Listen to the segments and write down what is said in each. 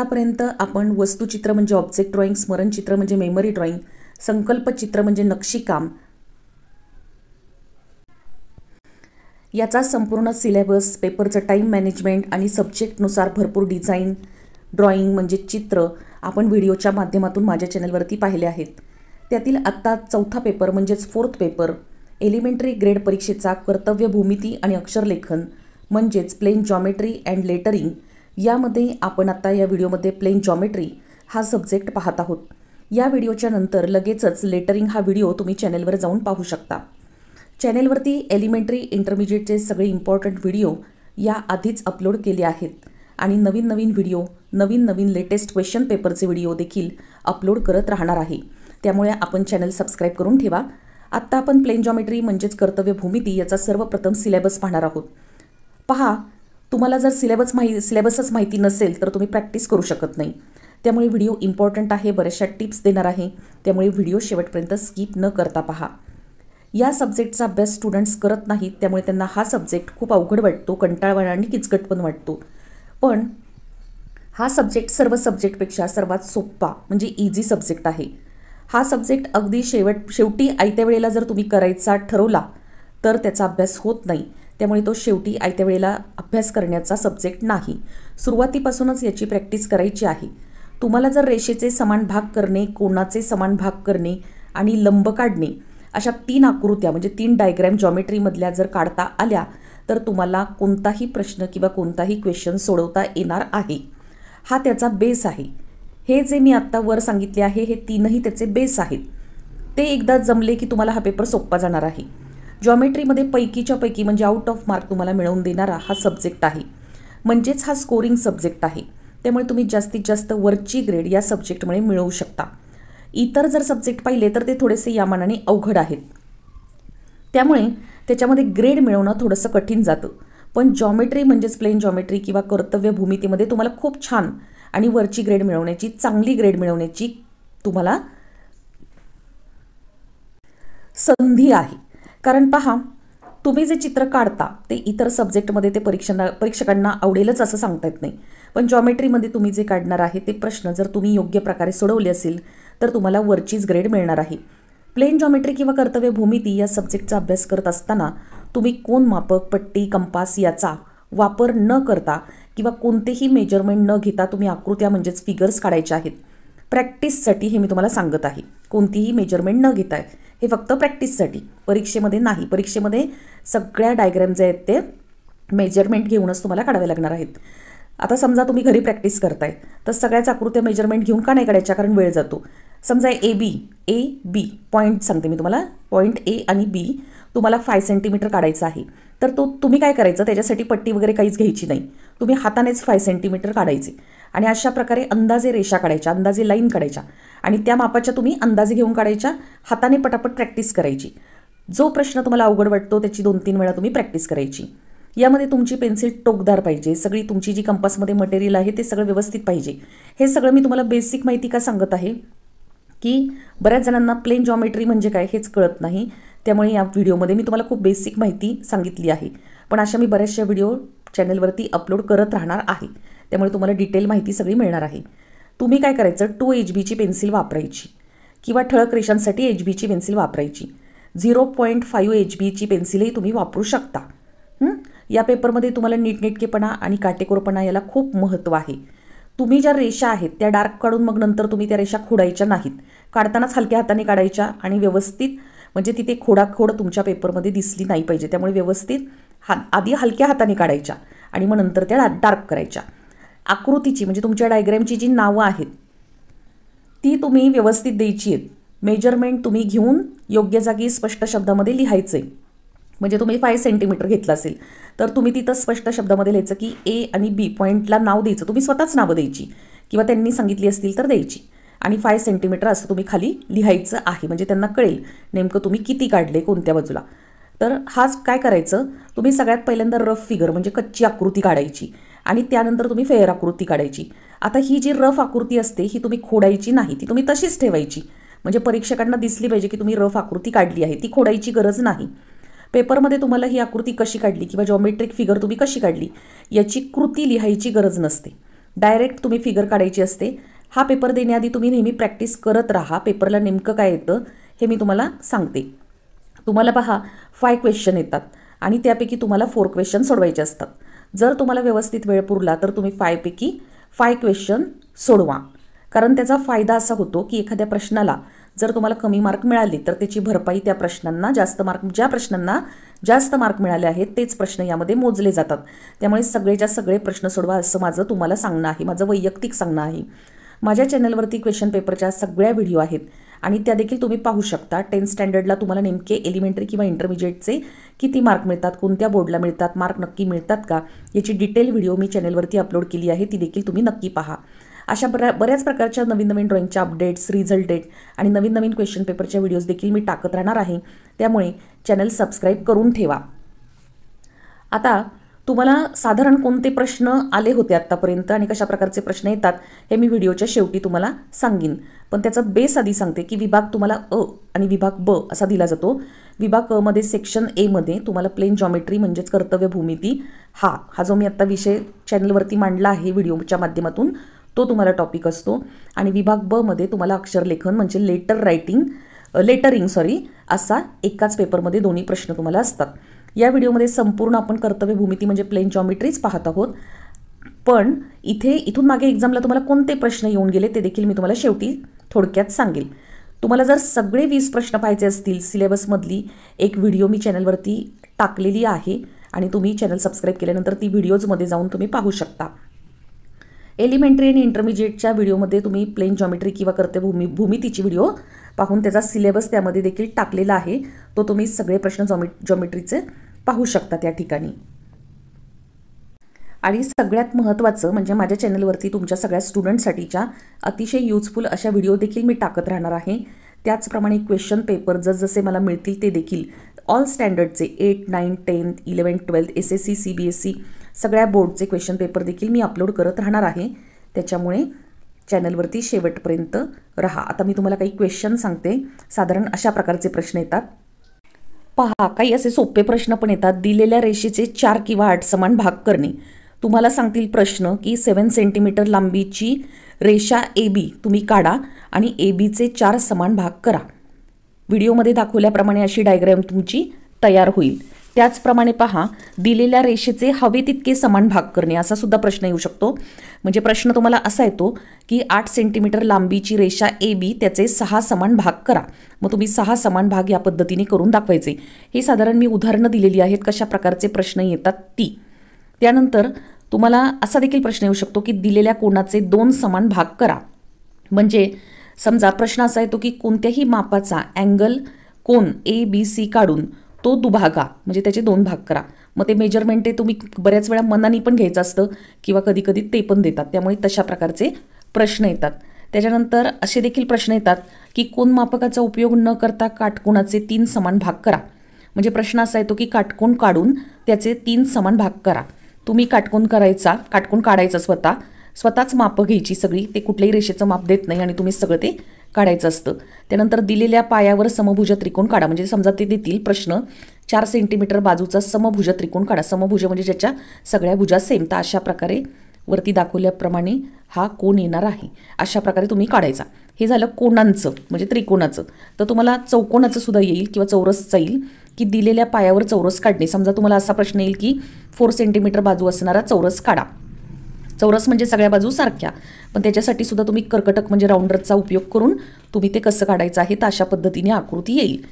आतापर्यंत आपण वस्तुचित्र म्हणजे ऑब्जेक्ट ड्रॉइंग, स्मरणचित्र म्हणजे मेमरी ड्रॉइंग, संकल्पचित्र म्हणजे नक्षीकाम याचा संपूर्ण सिलेबस, पेपरचं टाईम मॅनेजमेंट आणि सब्जेक्टनुसार भरपूर डिझाईन ड्रॉइंग म्हणजे चित्र आपण व्हिडिओच्या माध्यमातून माझ्या चॅनलवरती पाहिले आहेत. त्यातील आत्ता चौथा पेपर म्हणजेच फोर्थ पेपर एलिमेंटरी ग्रेड परीक्षेचा कर्तव्य भूमिती आणि अक्षरलेखन म्हणजेच प्लेन जॉमेट्री अँड लेटरिंग यामध्ये आपण आता या व्हिडिओमध्ये प्लेन जॉमेट्री हा सब्जेक्ट पाहत आहोत. या व्हिडिओच्या नंतर लगेचच लेटरिंग हा व्हिडिओ तुम्ही चॅनेलवर जाऊन पाहू शकता. चॅनेलवरती एलिमेंटरी इंटरमिजिएटचे सगळे इम्पॉर्टंट व्हिडिओ या आधीच अपलोड केले आहेत आणि नवीन व्हिडिओ नवीन लेटेस्ट क्वेश्चन पेपरचे व्हिडिओ देखील अपलोड करत राहणार आहे. त्यामुळे आपण चॅनल सबस्क्राईब करून ठेवा. आत्ता आपण प्लेन जॉमेट्री म्हणजेच कर्तव्य भूमिती याचा सर्वप्रथम सिलेबस पाहणार आहोत. पहा, तुम्हाला जर सिलेबसच माहिती नसेल तर तुम्ही प्रॅक्टिस करू शकत नाही. त्यामुळे व्हिडिओ इम्पॉर्टंट आहे, बऱ्याचशा टिप्स देणार आहे. त्यामुळे व्हिडिओ शेवटपर्यंत स्किप न करता पहा. या सब्जेक्टचा अभ्यास स्टुडंट्स करत नाहीत, त्यामुळे त्यांना हा सब्जेक्ट खूप अवघड वाटतो, कंटाळवाणा आणि किचकट पण वाटतो. पण हा सब्जेक्ट सर्व सब्जेक्टपेक्षा सर्वात सोपा म्हणजे इझी सब्जेक्ट आहे. हा सब्जेक्ट अगदी शेवटी आयत्या वेळेला जर तुम्ही करायचा ठरवला तर त्याचा अभ्यास होत नाही. त्यामुळे तो शेवटी आयत्या वेळेला अभ्यास करण्याचा सब्जेक्ट नाही. सुरुवातीपासूनच याची प्रॅक्टिस करायची आहे. तुम्हाला जर रेषेचे समान भाग करणे, कोनाचे समान भाग करणे आणि लंब काढणे अशा 3 आकृत्या म्हणजे 3 डायग्रॅम जॉमेट्रीमधल्या जर काढता आल्या तर तुम्हाला कोणताही प्रश्न किंवा कोणताही क्वेश्चन सोडवता येणार आहे. हा त्याचा बेस आहे. हे जे मी आत्ता वर सांगितले आहे हे 3ही त्याचे बेस आहेत. ते एकदा जमले की तुम्हाला हा पेपर सोपा जाणार आहे. जॉमेट्रीमध्ये पैकीच्या पैकी म्हणजे आउट ऑफ मार्क तुम्हाला मिळवून देणारा हा सब्जेक्ट आहे. म्हणजेच हा स्कोरिंग सब्जेक्ट आहे. त्यामुळे तुम्ही जास्तीत जास्त वरची ग्रेड या सब्जेक्टमुळे मिळवू शकता. इतर जर सब्जेक्ट पाहिले तर ते थोडेसे या मानाने अवघड आहेत. त्यामुळे त्याच्यामध्ये ग्रेड मिळवणं थोडंसं कठीण जातं. पण जॉमेट्री म्हणजेच प्लेन जॉमेट्री किंवा कर्तव्य भूमितीमध्ये तुम्हाला खूप छान आणि वरची ग्रेड मिळवण्याची, चांगली ग्रेड मिळवण्याची तुम्हाला संधी आहे. कारण पहा, तुम्ही जे चित्र काढता ते इतर सब्जेक्टमध्ये ते परीक्षकांना आवडेलच असं सांगता येत नाही. पण जॉमेट्रीमध्ये तुम्ही जे काढणार आहे ते प्रश्न जर तुम्ही योग्य प्रकारे सोडवले असेल तर तुम्हाला वरचीच ग्रेड मिळणार आहे. प्लेन जॉमेट्री किंवा कर्तव्य भूमिती या सब्जेक्टचा अभ्यास करत असताना तुम्ही कोन मापक, पट्टी, कंपास याचा वापर न करता किंवा कोणतेही मेजरमेंट न घेता तुम्ही आकृत्या म्हणजेच फिगर्स काढायच्या आहेत. प्रॅक्टिससाठी हे मी तुम्हाला सांगत आहे. कोणतीही मेजरमेंट न घेता, हे फक्त प्रॅक्टिससाठी, परीक्षेमध्ये नाही. परीक्षेमध्ये सगळ्या डायग्रॅम जे आहेत ते मेजरमेंट घेऊनच तुम्हाला काढावे लागणार आहेत. आता समजा तुम्ही घरी प्रॅक्टिस करताय तर सगळ्याच आकृत्या मेजरमेंट घेऊन का नाही काढायच्या, कारण वेळ जातो. समजा ए बी पॉईंट सांगते मी तुम्हाला, पॉईंट ए आणि बी तुम्हाला 5 सेंटीमीटर काढायचा आहे. तर तुम्ही काय करायचं, त्याच्यासाठी पट्टी वगैरे काहीच घ्यायची नाही. तुम्ही हातानेच 5 सेंटीमीटर काढायचे आणि अशा प्रकारे अंदाजे रेषा काढायच्या, अंदाजे लाईन काढायच्या आणि त्या मापाच्या तुम्ही अंदाजे घेऊन काढायच्या. हाताने पटापट प्रॅक्टिस करायची. जो प्रश्न तुम्हाला अवघड वाटतो त्याची 2-3 वेळा तुम्ही प्रॅक्टिस करायची. यामध्ये तुमची पेन्सिल टोकदार पाहिजे, सगळी तुमची जी कंपासमध्ये मटेरियल आहे ते सगळं व्यवस्थित पाहिजे. हे सगळं मी तुम्हाला बेसिक माहिती का सांगत आहे की बऱ्याच जणांना प्लेन जॉमेट्री म्हणजे काय हेच कळत नाही. त्यामुळे या व्हिडिओमध्ये मी तुम्हाला खूप बेसिक माहिती सांगितली आहे. पण अशा मी बऱ्याचशा व्हिडिओ चॅनलवरती अपलोड करत राहणार आहे. त्यामुळे तुम्हाला डिटेल माहिती सगळी मिळणार आहे. तुम्ही काय करायचं, 2 HBची पेन्सिल वापरायची किंवा ठळक रेषांसाठी HBची पेन्सिल वापरायची. 0.5 HBची पेन्सिलही तुम्ही वापरू शकता. या पेपरमध्ये तुम्हाला नीटनेटकेपणा आणि काटेकोरपणा याला खूप महत्त्व आहे. तुम्ही ज्या रेषा आहेत त्या डार्क काढून मग नंतर तुम्ही त्या रेषा खोडायच्या नाहीत. काढतानाच हलक्या हाताने काढायच्या आणि व्यवस्थित, म्हणजे तिथे खोडाखोड तुमच्या पेपरमध्ये दिसली नाही पाहिजे. त्यामुळे व्यवस्थित आधी हलक्या हाताने काढायच्या आणि मग नंतर त्या डार्क करायच्या. आकृतीची म्हणजे तुमच्या डायग्रॅमची जी नावं आहेत ती तुम्ही व्यवस्थित द्यायची आहेत. मेजरमेंट तुम्ही घेऊन योग्य जागी स्पष्ट शब्दामध्ये लिहायचं आहे. म्हणजे तुम्ही 5 सेंटीमीटर घेतलं असेल तर तुम्ही तिथं स्पष्ट शब्दामध्ये लिहायचं की ए आणि बी पॉईंटला नाव द्यायचं. तुम्ही स्वतःच नावं द्यायची किंवा त्यांनी सांगितली असतील तर द्यायची आणि 5 सेंटीमीटर असं तुम्ही खाली लिहायचं आहे. म्हणजे त्यांना कळेल नेमकं तुम्ही किती काढले कोणत्या बाजूला. तर हाच काय करायचं, तुम्ही सगळ्यात पहिल्यांदा रफ फिगर म्हणजे कच्ची आकृती काढायची आणि त्यानंतर तुम्ही फेअर आकृती काढायची. आता ही जी रफ आकृती असते ही तुम्ही खोडायची नाही, ती तुम्ही तशीच ठेवायची. म्हणजे परीक्षकांना दिसली पाहिजे की तुम्ही रफ आकृती काढली आहे, ती खोडायची गरज नाही. पेपरमध्ये तुम्हाला ही आकृती कशी काढली किंवा जॉमेट्रिक फिगर तुम्ही कशी काढली याची कृती लिहायची गरज नसते. डायरेक्ट तुम्ही फिगर काढायची असते. हा पेपर देण्याआधी तुम्ही नेहमी प्रॅक्टिस करत राहा. पेपरला नेमकं काय येतं हे मी तुम्हाला सांगते. तुम्हाला पहा 5 क्वेश्चन येतात आणि त्यापैकी तुम्हाला 4 क्वेश्चन सोडवायचे असतात. जर तुम्हाला व्यवस्थित वेळ पुरला तर तुम्ही 5 पैकी 5 क्वेश्चन सोडवा. कारण त्याचा फायदा असा होतो की एखाद्या प्रश्नाला जर तुम्हाला कमी मार्क मिळाले तर त्याची भरपाई त्या प्रश्नांना जास्त मार्क, ज्या प्रश्नांना जास्त मार्क मिळाले आहेत तेच प्रश्न यामध्ये मोजले जातात. त्यामुळे सगळेच्या सगळे प्रश्न सोडवा असं माझं तुम्हाला सांगणं आहे, माझं वैयक्तिक सांगणं आहे. माझ्या चॅनलवरती क्वेश्चन पेपरच्या सगळ्या व्हिडिओ आहेत आणि त्या देखील तुम्ही पाहू शकता. 10th स्टँडर्डला तुम्हाला नेमके एलिमेंटरी किंवा इंटरमिजिएटचे किती मार्क मिळतात, कोणत्या बोर्डला मिळतात, मार्क नक्की मिळतात का, याची डिटेल व्हिडिओ मी चॅनलवरती अपलोड केली आहे, ती देखील तुम्ही नक्की पहा. अशा बऱ्याच प्रकारच्या नवीन नवीन ड्रॉइंगच्या अपडेट्स, रिझल्ट डेट आणि नवीन नवीन क्वेश्चन पेपरच्या व्हिडिओज देखील मी टाकत राहणार आहे. त्यामुळे चॅनल सबस्क्राईब करून ठेवा. आता तुम्हाला साधारण कोणते प्रश्न आले होते आत्तापर्यंत आणि कशा प्रकारचे प्रश्न येतात हे मी व्हिडिओच्या शेवटी तुम्हाला सांगीन. पण त्याचा बेस आधी सांगते की विभाग तुम्हाला अ आणि विभाग ब असा दिला जातो. विभाग अ मध्ये सेक्शन ए मध्ये तुम्हाला प्लेन जॉमेट्री म्हणजेच कर्तव्य भूमिती हा जो मी आत्ता विषय चॅनलवरती मांडला आहे व्हिडिओच्या माध्यमातून तो तुम्हाला टॉपिक असतो. आणि विभाग ब मध्ये तुम्हाला अक्षरलेखन म्हणजे लेटरिंग असा एकाच पेपरमध्ये दोन्ही प्रश्न तुम्हाला असतात. या व्हिडिओमध्ये संपूर्ण आपण कर्तव्य भूमिती म्हणजे प्लेन जॉमेट्रीच पाहत आहोत. पण इथून मागे एक्झामला तुम्हाला कोणते प्रश्न येऊन गेले ते देखील मी तुम्हाला शेवटी थोडक्यात सांगेल. तुम्हाला जर सगळे 20 प्रश्न पाहायचे असतील सिलेबसमधली एक व्हिडिओ मी चॅनलवरती टाकलेली आहे आणि तुम्ही चॅनल सबस्क्राईब केल्यानंतर ती व्हिडिओजमध्ये जाऊन तुम्ही पाहू शकता. एलिमेंटरी आणि इंटरमिजिएटच्या व्हिडिओमध्ये तुम्ही प्लेन जॉमेट्री किंवा कर्तव्य भूमितीची व्हिडिओ पाहून त्याचा सिलेबस त्यामध्ये देखील टाकलेला आहे. तो तुम्ही सगळे प्रश्न जॉमेट्रीचे पाहू शकता त्या ठिकाणी. आणि सगळ्यात महत्त्वाचं म्हणजे माझ्या चॅनलवरती तुमच्या सगळ्या स्टुडंटसाठीच्या अतिशय युजफुल अशा व्हिडिओ देखील मी टाकत राहणार आहे. त्याचप्रमाणे क्वेश्चन पेपर जसजसे मला मिळतील ते देखील all स्टँडर्डचे 8, 9, 10th, 11th, 12th SSC, CBSE सगळ्या बोर्डचे क्वेश्चन पेपर देखील मी अपलोड करत राहणार आहे. त्याच्यामुळे चॅनलवरती शेवटपर्यंत राहा. आता मी तुम्हाला काही क्वेश्चन सांगते. साधारण अशा प्रकारचे प्रश्न येतात. पहा, काही असे सोपे प्रश्न पण येतात. दिलेल्या रेषेचे 4 किंवा 8 समान भाग करणे. तुम्हाला सांगतील प्रश्न की 7 सेंटीमीटर लांबीची रेषा AB तुम्ही काढा आणि ABचे 4 समान भाग करा. व्हिडिओमध्ये दाखवल्याप्रमाणे अशी डायग्राम तुमची तयार होईल. त्याचप्रमाणे पहा, दिलेल्या रेषेचे हवे तितके समान भाग करणे असा सुद्धा प्रश्न येऊ शकतो. म्हणजे प्रश्न तुम्हाला असा येतो की 8 सेंटीमीटर लांबीची रेषा AB त्याचे 6 समान भाग करा. मग तुम्ही 6 समान भाग या पद्धतीने करून दाखवायचे. हे साधारण मी उदाहरणं दिलेली आहेत कशा प्रकारचे प्रश्न येतात ती. त्यानंतर तुम्हाला असा देखील प्रश्न येऊ शकतो की दिलेल्या कोनाचे 2 समान भाग करा. म्हणजे समजा प्रश्न असा येतो की कोणत्याही मापाचा अँगल कोन ABC काढून तो दुभागा म्हणजे त्याचे 2 भाग करा. मग ते मेजरमेंट ते तुम्ही बऱ्याच वेळा मनाने पण घ्यायचं असतं किंवा कधी कधी ते पण देतात. त्यामुळे तशा प्रकारचे प्रश्न येतात. त्याच्यानंतर असे देखील प्रश्न येतात की कोन मापकाचा उपयोग न करता काटकोनाचे 3 समान भाग करा. म्हणजे प्रश्न असा येतो की काटकोन काढून त्याचे 3 समान भाग करा. तुम्ही काटकोन काढायचा स्वतःच मापं घ्यायची सगळी. ते कुठल्याही रेषेचं माप देत नाही आणि तुम्ही सगळं ते काढायचं असतं. त्यानंतर दिलेल्या पायावर समभुज त्रिकोण काढा. म्हणजे समजा ते देतील प्रश्न 4 सेंटीमीटर बाजूचा समभुज त्रिकोण काढा. समभुज म्हणजे ज्याच्या सगळ्या भुजा सेम. तर अशा प्रकारे वरती दाखवल्याप्रमाणे हा कोन येणार आहे. अशा प्रकारे तुम्ही काढायचा. हे झालं कोणांचं म्हणजे त्रिकोणाचं. तर तुम्हाला चौकोनाचं सुद्धा येईल किंवा चौरसचं येईल की दिलेल्या पायावर चौरस काढणे. समजा तुम्हाला असा प्रश्न येईल की 4 सेंटीमीटर बाजू असणारा चौरस काढा. चौरस म्हणजे सगळ्या बाजू सारख्या, पण त्याच्यासाठी सुद्धा तुम्ही कर्कटक म्हणजे राऊंडरचा उपयोग करून तुम्ही ते कसं काढायचं आहे तर अशा पद्धतीने आकृती येईल.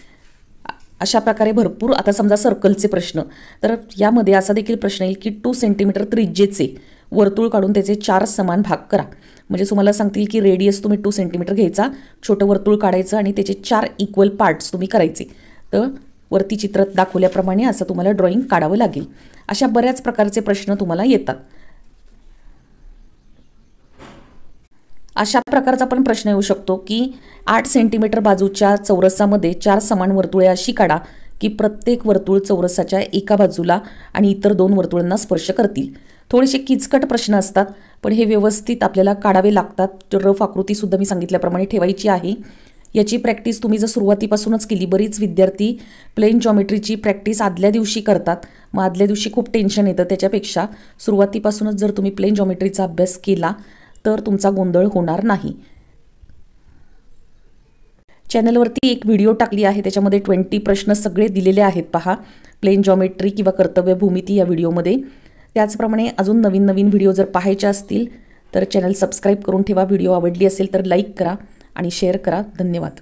अशा प्रकारे भरपूर. आता समजा सर्कलचे प्रश्न, तर यामध्ये असा देखील प्रश्न येईल की 2 सेंटीमीटर त्रिज्येचे वर्तुळ काढून त्याचे 4 समान भाग करा. म्हणजे तुम्हाला सांगतील की रेडियस तुम्ही 2 सेंटीमीटर घ्यायचा, छोटं वर्तुळ काढायचं आणि त्याचे 4 इक्वल पार्ट्स तुम्ही करायचे. तर वरती चित्रात दाखवल्याप्रमाणे असं तुम्हाला ड्रॉइंग काढावं लागेल. अशा बऱ्याच प्रकारचे प्रश्न तुम्हाला येतात. अशा प्रकारचा पण प्रश्न येऊ शकतो की 8 सेंटीमीटर बाजूच्या चौरसामध्ये 4 समान वर्तुळे अशी काढा की प्रत्येक वर्तुळ चौरसाच्या एका बाजूला आणि इतर 2 वर्तुळांना स्पर्श करतील. थोडेसे किचकट प्रश्न असतात पण हे व्यवस्थित आपल्याला काढावे लागतात. रफ आकृती सुद्धा मी सांगितल्याप्रमाणे ठेवायची आहे. याची प्रॅक्टिस तुम्ही जर सुरुवातीपासूनच केली, बरीच विद्यार्थी प्लेन जॉमेट्रीची प्रॅक्टिस आदल्या दिवशी करतात, मग आदल्या दिवशी खूप टेन्शन येतं. त्याच्यापेक्षा सुरुवातीपासूनच जर तुम्ही प्लेन जॉमेट्रीचा अभ्यास केला तर तुमचा गोंधळ होणार नाही. चॅनलवरती एक व्हिडिओ टाकली आहे, त्याच्यामध्ये 20 प्रश्न सगळे दिलेले आहेत पहा, प्लेन जॉमेट्री किंवा कर्तव्य भूमिती या व्हिडिओमध्ये. त्याचप्रमाणे अजून नवीन नवीन व्हिडिओ जर पाहायचे असतील तर चॅनल सबस्क्राईब करून ठेवा. व्हिडिओ आवडली असेल तर लाईक करा आणि शेअर करा. धन्यवाद.